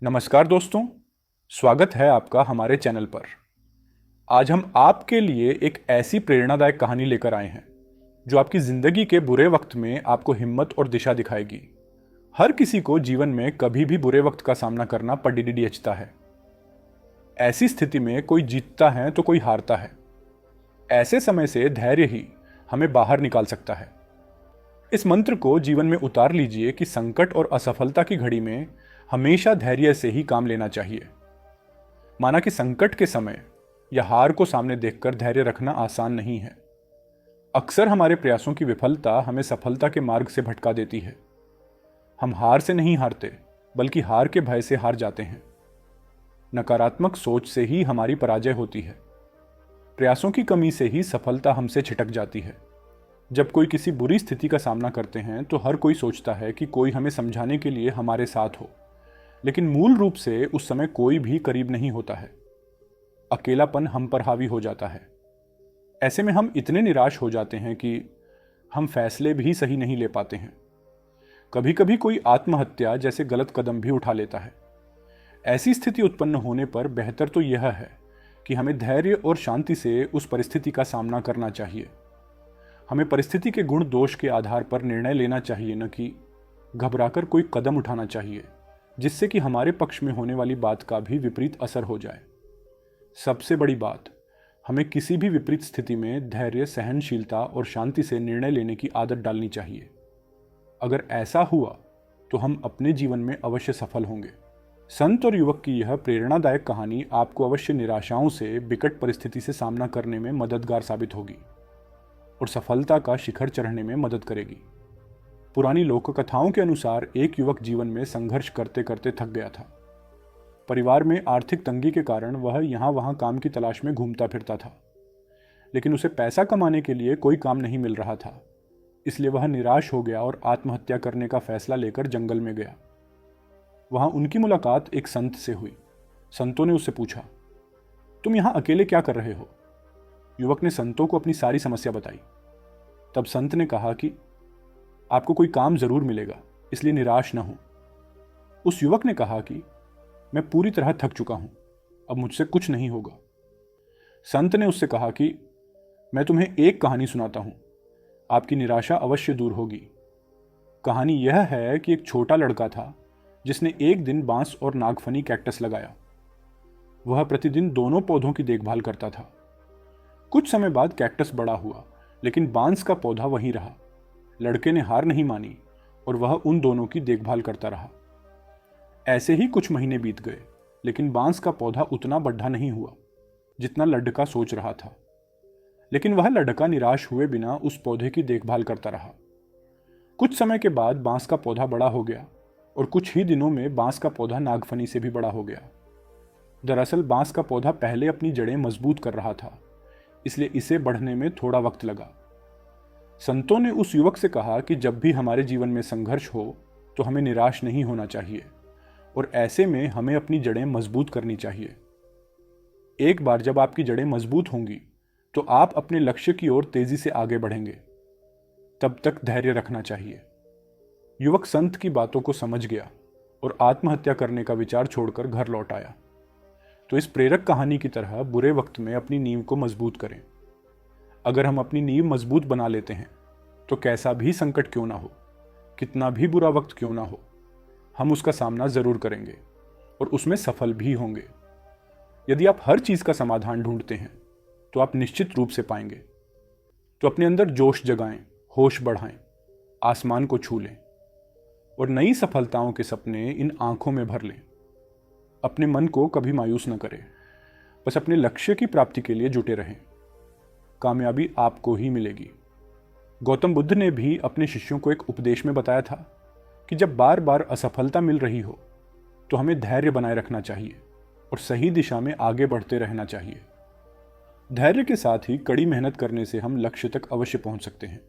नमस्कार दोस्तों, स्वागत है आपका हमारे चैनल पर। आज हम आपके लिए एक ऐसी प्रेरणादायक कहानी लेकर आए हैं जो आपकी ज़िंदगी के बुरे वक्त में आपको हिम्मत और दिशा दिखाएगी। हर किसी को जीवन में कभी भी बुरे वक्त का सामना करना पड़ता है। ऐसी स्थिति में कोई जीतता है तो कोई हारता है। ऐसे समय से धैर्य ही हमें बाहर निकाल सकता है। इस मंत्र को जीवन में उतार लीजिए कि संकट और असफलता की घड़ी में हमेशा धैर्य से ही काम लेना चाहिए। माना कि संकट के समय या हार को सामने देखकर धैर्य रखना आसान नहीं है। अक्सर हमारे प्रयासों की विफलता हमें सफलता के मार्ग से भटका देती है। हम हार से नहीं हारते, बल्कि हार के भय से हार जाते हैं। नकारात्मक सोच से ही हमारी पराजय होती है। प्रयासों की कमी से ही सफलता हमसे छिटक जाती है। जब कोई किसी बुरी स्थिति का सामना करते हैं तो हर कोई सोचता है कि कोई हमें समझाने के लिए हमारे साथ हो, लेकिन मूल रूप से उस समय कोई भी करीब नहीं होता है। अकेलापन हम पर हावी हो जाता है। ऐसे में हम इतने निराश हो जाते हैं कि हम फैसले भी सही नहीं ले पाते हैं। कभी कभी कोई आत्महत्या जैसे गलत कदम भी उठा लेता है। ऐसी स्थिति उत्पन्न होने पर बेहतर तो यह है कि हमें धैर्य और शांति से उस परिस्थिति का सामना करना चाहिए। हमें परिस्थिति के गुण दोष के आधार पर निर्णय लेना चाहिए, न कि घबराकर कोई कदम उठाना चाहिए जिससे कि हमारे पक्ष में होने वाली बात का भी विपरीत असर हो जाए। सबसे बड़ी बात, हमें किसी भी विपरीत स्थिति में धैर्य, सहनशीलता और शांति से निर्णय लेने की आदत डालनी चाहिए। अगर ऐसा हुआ तो हम अपने जीवन में अवश्य सफल होंगे। संत और युवक की यह प्रेरणादायक कहानी आपको अवश्य निराशाओं से, विकट परिस्थिति से सामना करने में मददगार साबित होगी और सफलता का शिखर चढ़ने में मदद करेगी। पुरानी लोक कथाओं के अनुसार एक युवक जीवन में संघर्ष करते करते थक गया था। परिवार में आर्थिक तंगी के कारण वह यहाँ वहाँ काम की तलाश में घूमता फिरता था, लेकिन उसे पैसा कमाने के लिए कोई काम नहीं मिल रहा था। इसलिए वह निराश हो गया और आत्महत्या करने का फैसला लेकर जंगल में गया। वहाँ उनकी मुलाकात एक संत से हुई। संतों ने उससे पूछा, तुम यहाँ अकेले क्या कर रहे हो? युवक ने संतों को अपनी सारी समस्या बताई। तब संत ने कहा कि आपको कोई काम जरूर मिलेगा, इसलिए निराश न हो। उस युवक ने कहा कि मैं पूरी तरह थक चुका हूं, अब मुझसे कुछ नहीं होगा। संत ने उससे कहा कि मैं तुम्हें एक कहानी सुनाता हूं, आपकी निराशा अवश्य दूर होगी। कहानी यह है कि एक छोटा लड़का था जिसने एक दिन बांस और नागफनी कैक्टस लगाया। वह प्रतिदिन दोनों पौधों की देखभाल करता था। कुछ समय बाद कैक्टस बड़ा हुआ, लेकिन बांस का पौधा वहीं रहा। लड़के ने हार नहीं मानी और वह उन दोनों की देखभाल करता रहा। ऐसे ही कुछ महीने बीत गए, लेकिन बांस का पौधा उतना बढ़ा नहीं हुआ जितना लड़का सोच रहा था। लेकिन वह लड़का निराश हुए बिना उस पौधे की देखभाल करता रहा। कुछ समय के बाद बांस का पौधा बड़ा हो गया और कुछ ही दिनों में बांस का पौधा नागफनी से भी बड़ा हो गया। दरअसल बांस का पौधा पहले अपनी जड़ें मजबूत कर रहा था, इसलिए इसे बढ़ने में थोड़ा वक्त लगा। संतों ने उस युवक से कहा कि जब भी हमारे जीवन में संघर्ष हो तो हमें निराश नहीं होना चाहिए और ऐसे में हमें अपनी जड़ें मजबूत करनी चाहिए। एक बार जब आपकी जड़ें मजबूत होंगी तो आप अपने लक्ष्य की ओर तेजी से आगे बढ़ेंगे। तब तक धैर्य रखना चाहिए। युवक संत की बातों को समझ गया और आत्महत्या करने का विचार छोड़कर घर लौट आया। तो इस प्रेरक कहानी की तरह बुरे वक्त में अपनी नींव को मजबूत करें। अगर हम अपनी नींव मजबूत बना लेते हैं तो कैसा भी संकट क्यों ना हो, कितना भी बुरा वक्त क्यों ना हो, हम उसका सामना जरूर करेंगे और उसमें सफल भी होंगे। यदि आप हर चीज का समाधान ढूंढते हैं तो आप निश्चित रूप से पाएंगे। तो अपने अंदर जोश जगाएं, होश बढ़ाएं, आसमान को छू लें और नई सफलताओं के सपने इन आंखों में भर लें। अपने मन को कभी मायूस न करें, बस अपने लक्ष्य की प्राप्ति के लिए जुटे रहें। कामयाबी आपको ही मिलेगी। गौतम बुद्ध ने भी अपने शिष्यों को एक उपदेश में बताया था कि जब बार बार असफलता मिल रही हो तो हमें धैर्य बनाए रखना चाहिए और सही दिशा में आगे बढ़ते रहना चाहिए। धैर्य के साथ ही कड़ी मेहनत करने से हम लक्ष्य तक अवश्य पहुंच सकते हैं।